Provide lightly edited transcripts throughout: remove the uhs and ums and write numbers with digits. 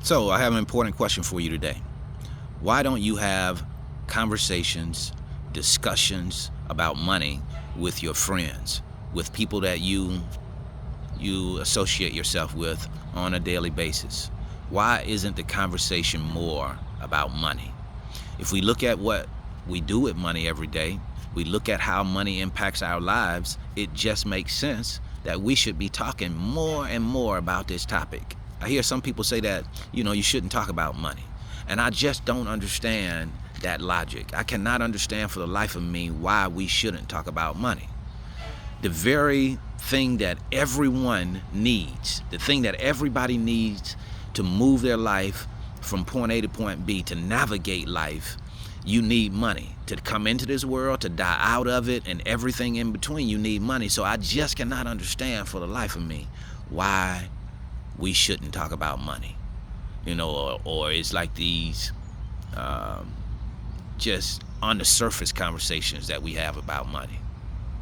So I have an important question for you today. Why don't you have conversations, discussions about money with your friends, with people that you associate yourself with on a daily basis? Why isn't the conversation more about money? If we look at what we do with money every day, we look at how money impacts our lives, it just makes sense that we should be talking more and more about this topic. I hear some people say that, you shouldn't talk about money. And I just don't understand that logic. I cannot understand for the life of me why we shouldn't talk about money. The very thing that everyone needs, the thing that everybody needs to move their life from point A to point B, to navigate life, you need money. To come into this world, to die out of it, and everything in between, you need money. So I just cannot understand for the life of me why we shouldn't talk about money. Or it's like these just on the surface conversations that we have about money.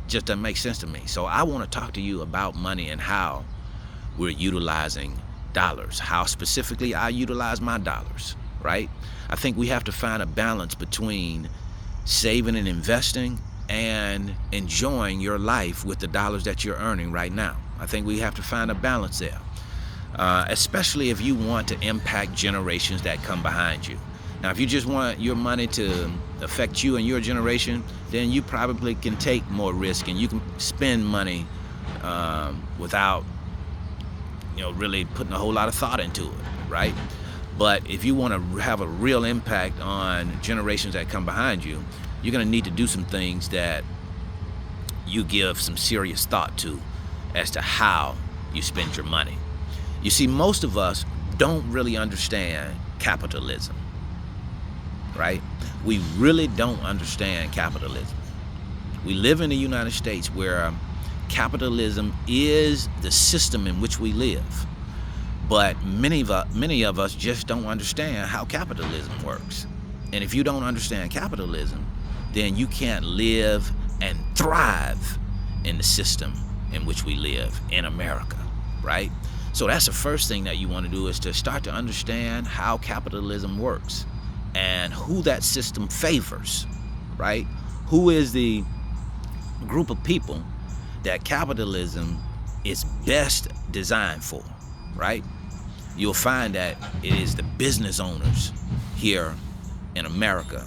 Just doesn't make sense to me. So I want to talk to you about money and how we're utilizing dollars, how specifically I utilize my dollars, right? I think we have to find a balance between saving and investing and enjoying your life with the dollars that you're earning right now. I think we have to find a balance there, especially if you want to impact generations that come behind you. Now, if you just want your money to affect you and your generation, then you probably can take more risk and you can spend money without really putting a whole lot of thought into it, right? But if you want to have a real impact on generations that come behind you, you're going to need to do some things that you give some serious thought to as to how you spend your money. You see, most of us don't really understand capitalism, right? We really don't understand capitalism. We live in the United States where capitalism is the system in which we live. But many of us just don't understand how capitalism works. And if you don't understand capitalism, then you can't live and thrive in the system in which we live in America, right? So that's the first thing that you want to do, is to start to understand how capitalism works and who that system favors, right? Who is the group of people that capitalism is best designed for, right? You'll find that it is the business owners here in America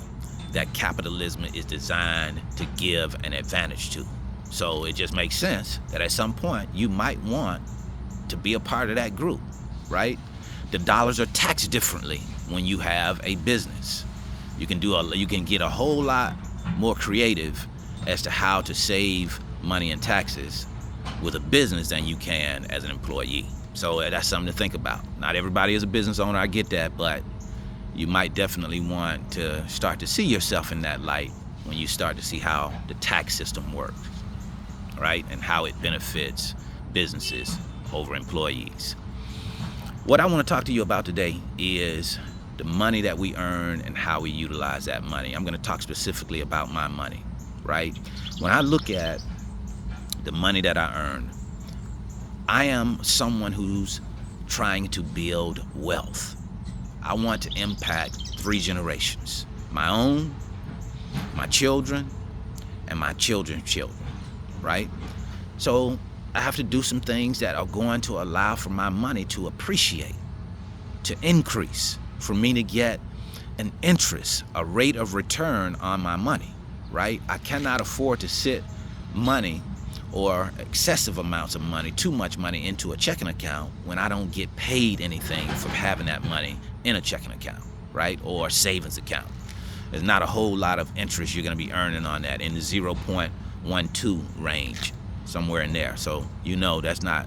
that capitalism is designed to give an advantage to. So it just makes sense that at some point you might want to be a part of that group, right? The dollars are taxed differently when you have a business. You can get a whole lot more creative as to how to save money in taxes with a business than you can as an employee. So that's something to think about. Not everybody is a business owner, I get that, but you might definitely want to start to see yourself in that light when you start to see how the tax system works, right? And how it benefits businesses over employees. What I want to talk to you about today is the money that we earn and how we utilize that money. I'm going to talk specifically about my money, right? When I look at the money that I earn, I am someone who's trying to build wealth. I want to impact 3 generations: my own, my children, and my children's children, right? So I have to do some things that are going to allow for my money to appreciate, to increase, for me to get an interest, a rate of return on my money, right? I cannot afford to sit money or excessive amounts of money, too much money, into a checking account when I don't get paid anything for having that money in a checking account, right? Or savings account. There's not a whole lot of interest you're going to be earning on that, in the 0.12 range, somewhere in there. So that's not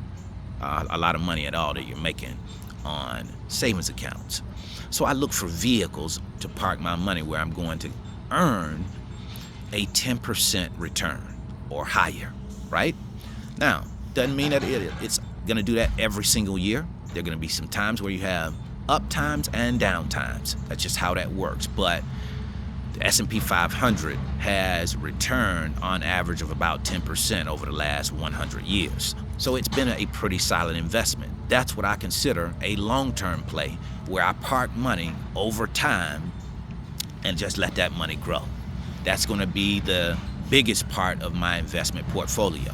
a lot of money at all that you're making on savings accounts. So I look for vehicles to park my money where I'm going to earn a 10% return or higher, right? Now, doesn't mean that it's going to do that every single year. There are going to be some times where you have up times and down times. That's just how that works. But the S&P 500 has returned on average of about 10% over the last 100 years. So it's been a pretty solid investment. That's what I consider a long-term play, where I park money over time and just let that money grow. That's going to be the biggest part of my investment portfolio,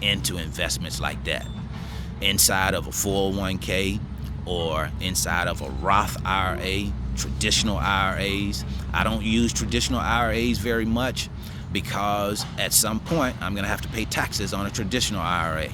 into investments like that. Inside of a 401k or inside of a Roth IRA, traditional IRAs. I don't use traditional IRAs very much because at some point I'm going to have to pay taxes on a traditional IRA.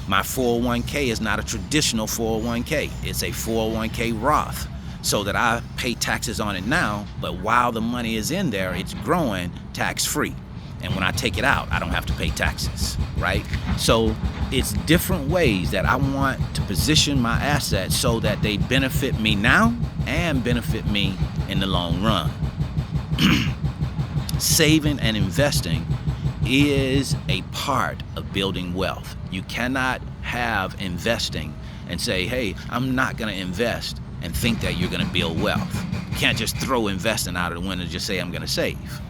My 401k is not a traditional 401k. It's a 401k Roth, so that I pay taxes on it now, but while the money is in there, it's growing tax-free. And when I take it out, I don't have to pay taxes, right? So it's different ways that I want to position my assets so that they benefit me now and benefit me in the long run. Saving and investing is a part of building wealth. You cannot have investing and say, hey, I'm not going to invest, and think that you're going to build wealth. You can't just throw investing out of the window and just say, I'm going to save.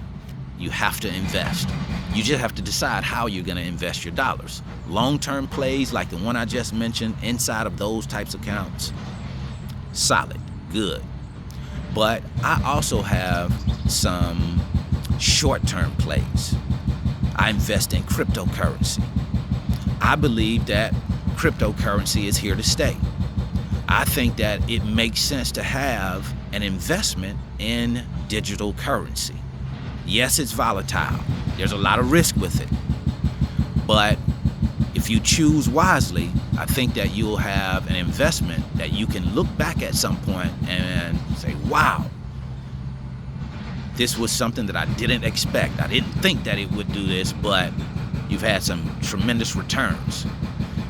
You have to invest. You just have to decide how you're going to invest your dollars. Long-term plays like the one I just mentioned, inside of those types of accounts, solid, good. But I also have some short-term plays. I invest in cryptocurrency. I believe that cryptocurrency is here to stay. I think that it makes sense to have an investment in digital currency. Yes, it's volatile. There's a lot of risk with it. But if you choose wisely, I think that you'll have an investment that you can look back at some point and say, wow, this was something that I didn't expect. I didn't think that it would do this, but you've had some tremendous returns.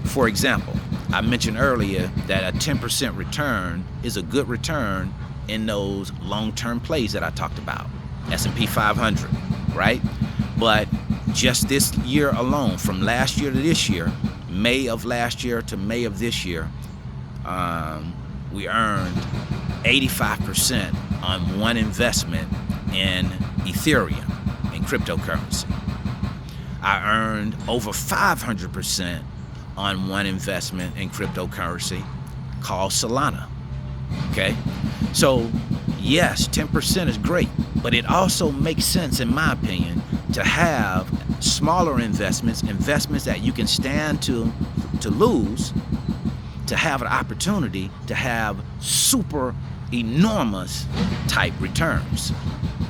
For example, I mentioned earlier that a 10% return is a good return in those long-term plays that I talked about, S&P 500, right? But just this year alone, from last year to this year, May of last year to May of this year, we earned 85% on one investment in Ethereum, in cryptocurrency. I earned over 500% on one investment in cryptocurrency called Solana. Okay? So, yes, 10% is great, but it also makes sense, in my opinion, to have smaller investments that you can stand to lose, to have an opportunity to have super enormous type returns.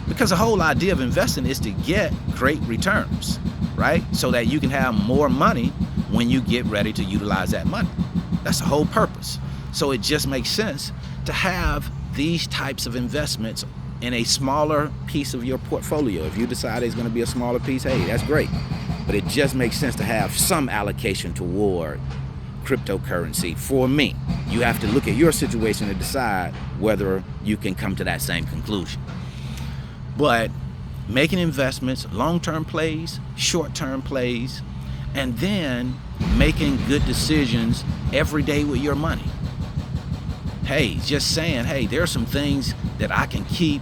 Because the whole idea of investing is to get great returns, right? So that you can have more money when you get ready to utilize that money. That's the whole purpose. So it just makes sense to have these types of investments in a smaller piece of your portfolio. If you decide it's going to be a smaller piece, hey, that's great. But it just makes sense to have some allocation toward cryptocurrency. For me, you have to look at your situation to decide whether you can come to that same conclusion. But making investments, long-term plays, short-term plays, and then making good decisions every day with your money. Hey, just saying, hey, there are some things that I can keep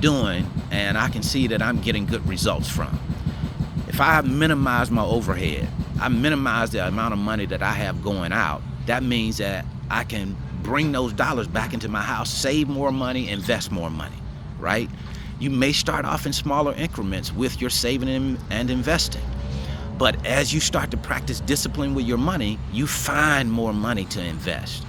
doing and I can see that I'm getting good results from. If I minimize my overhead, I minimize the amount of money that I have going out, that means that I can bring those dollars back into my house, save more money, invest more money, right? You may start off in smaller increments with your saving and investing. But as you start to practice discipline with your money, you find more money to invest.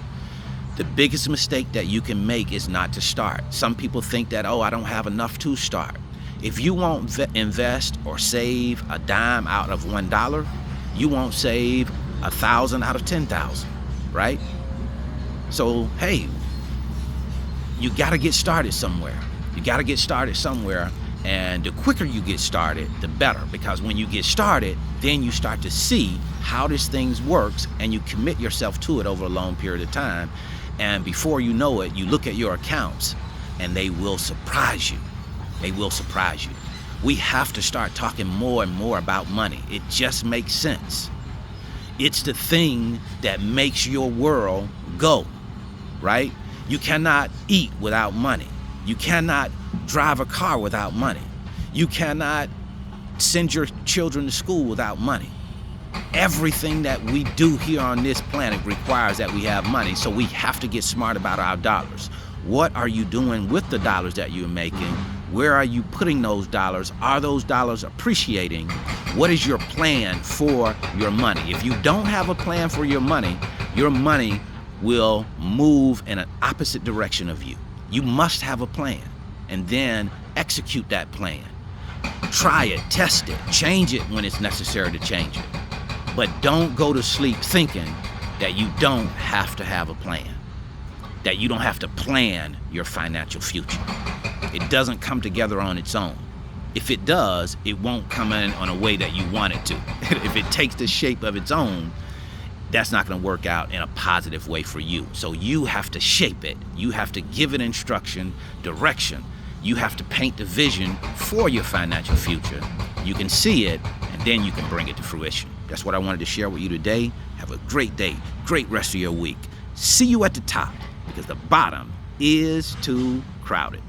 The biggest mistake that you can make is not to start. Some people think that, oh, I don't have enough to start. If you won't invest or save a dime out of $1, you won't save 1,000 out of 10,000, right? So, hey, you got to get started somewhere. You got to get started somewhere, and the quicker you get started, the better, because when you get started, then you start to see how this thing works, and you commit yourself to it over a long period of time, and before you know it, you look at your accounts, and they will surprise you. They will surprise you. We have to start talking more and more about money. It just makes sense. It's the thing that makes your world go, right? You cannot eat without money. You cannot drive a car without money. You cannot send your children to school without money. Everything that we do here on this planet requires that we have money, so we have to get smart about our dollars. What are you doing with the dollars that you're making? Where are you putting those dollars? Are those dollars appreciating? What is your plan for your money? If you don't have a plan for your money will move in an opposite direction of you. You must have a plan and then execute that plan. Try it, test it, change it when it's necessary to change it. But don't go to sleep thinking that you don't have to have a plan, that you don't have to plan your financial future. It doesn't come together on its own. If it does, it won't come in on a way that you want it to. If it takes the shape of its own, that's not going to work out in a positive way for you. So you have to shape it. You have to give it instruction, direction. You have to paint the vision for your financial future. You can see it, and then you can bring it to fruition. That's what I wanted to share with you today. Have a great day, great rest of your week. See you at the top, because the bottom is too crowded.